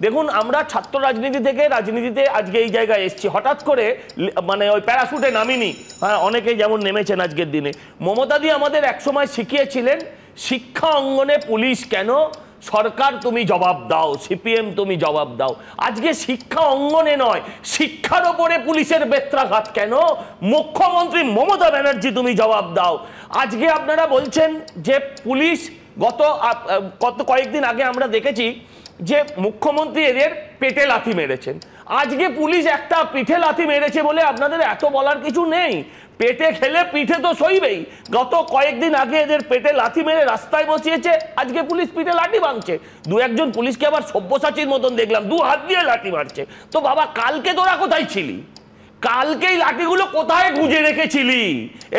দেখুন আমরা ছাত্র রাজনীতি থেকে রাজনীতিতে আজকে এই জায়গায় এসেছি, হঠাৎ করে মানে ওই প্যারাশুটে নামিনি। হ্যাঁ, অনেকেই যেমন নেমেছেন আজকের দিনে। মমতাদি আমাদের একসময় শিখিয়েছিলেন শিক্ষা অঙ্গনে পুলিশ কেন, সরকার তুমি জবাব দাও, সিপিএম তুমি জবাব দাও। আজকে শিক্ষা অঙ্গনে নয়, শিক্ষার ওপরে পুলিশের বেত্রাঘাত কেন, মুখ্যমন্ত্রী মমতা ব্যানার্জি তুমি জবাব দাও। আজকে আপনারা বলছেন যে পুলিশ গত কয়েকদিন আগে আমরা দেখেছি যে মুখ্যমন্ত্রী এদের পেটে লাথি মেরেছেন। আজকে পুলিশ একটা পিঠে লাথি মেরেছে বলে আপনাদের এত বলার কিছু নেই। পেটে খেলে পিঠে তো সইবেই। গত কয়েকদিন আগে এদের পেটে লাথি মেরে রাস্তায় বসিয়েছে, আজকে পুলিশ পিঠে লাঠি ভাঙছে। দু একজন পুলিশকে আবার সব্যসাচীর মতন দেখলাম, 2 হাত দিয়ে লাঠি মারছে। তো বাবা, কালকে তোরা কোথায় ছিলি? কালকেই লাঠিগুলো কোথায় গুঁজে রেখেছিলি?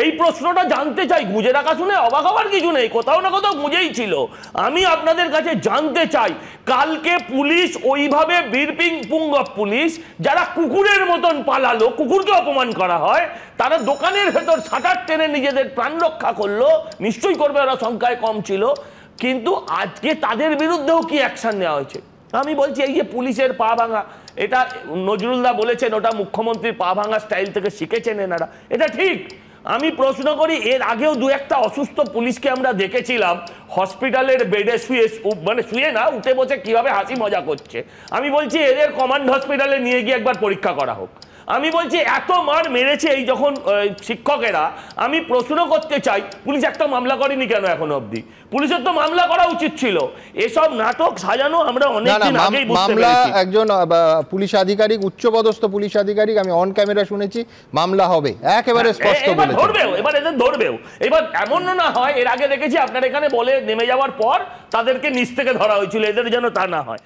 এই প্রশ্নটা জানতে চাই। গুঁজে রাখা শুনে অবাক হওয়ার কিছু নেই, কোথাও না কোথাও গুঁজেই ছিল। আমি আপনাদের কাছে জানতে চাই, কালকে পুলিশ ওইভাবে বীরপিং পুঙ্গব পুলিশ যারা কুকুরের মতন পালালো, কুকুরকে অপমান করা হয়, তারা দোকানের ভেতর শাটার টেনে নিজেদের প্রাণ রক্ষা করলো, নিশ্চয়ই করবে, ওরা সংখ্যায় কম ছিল। কিন্তু আজকে তাদের বিরুদ্ধেও কি অ্যাকশন নেওয়া হয়েছে? আমি বলছি এই যে পুলিশের পা ভাঙা, এটা নজরুলদা বলেছেন ওটা মুখ্যমন্ত্রীর পা ভাঙা স্টাইল থেকে শিখেছেন এনারা, এটা ঠিক। আমি প্রশ্ন করি, এর আগেও 2-1টা অসুস্থ পুলিশকে আমরা দেখেছিলাম হসপিটালের বেডে শুয়ে, মানে শুয়ে না, উঠে বসে কিভাবে হাসি মজা করছে। আমি বলছি এদের কমান্ড হসপিটালে নিয়ে গিয়ে একবার পরীক্ষা করা হোক। আমি বলছি এত মার মেরেছে এই যখন শিক্ষকেরা, আমি প্রশ্ন করতে চাই পুলিশ একটা মামলা করেনি কেন এখনো অবধি? পুলিশের তো মামলা করা উচিত ছিল। এসব নাটক সাজানো আমরা অনেকদিন আগেই বুঝতে পেরেছি। একজন পুলিশ আধিকারিক, উচ্চপদস্থ পুলিশ আধিকারিক, আমি অন ক্যামেরা শুনেছি মামলা হবে, একেবারে স্পষ্ট বলেছে। ধরবেও, এবার এদের ধরবেও। এবার এমন না হয়, এর আগে দেখেছি আপনার এখানে বলে নেমে যাওয়ার পর তাদেরকে নিচ থেকে ধরা হয়েছিল, এদের যেন তা না হয়।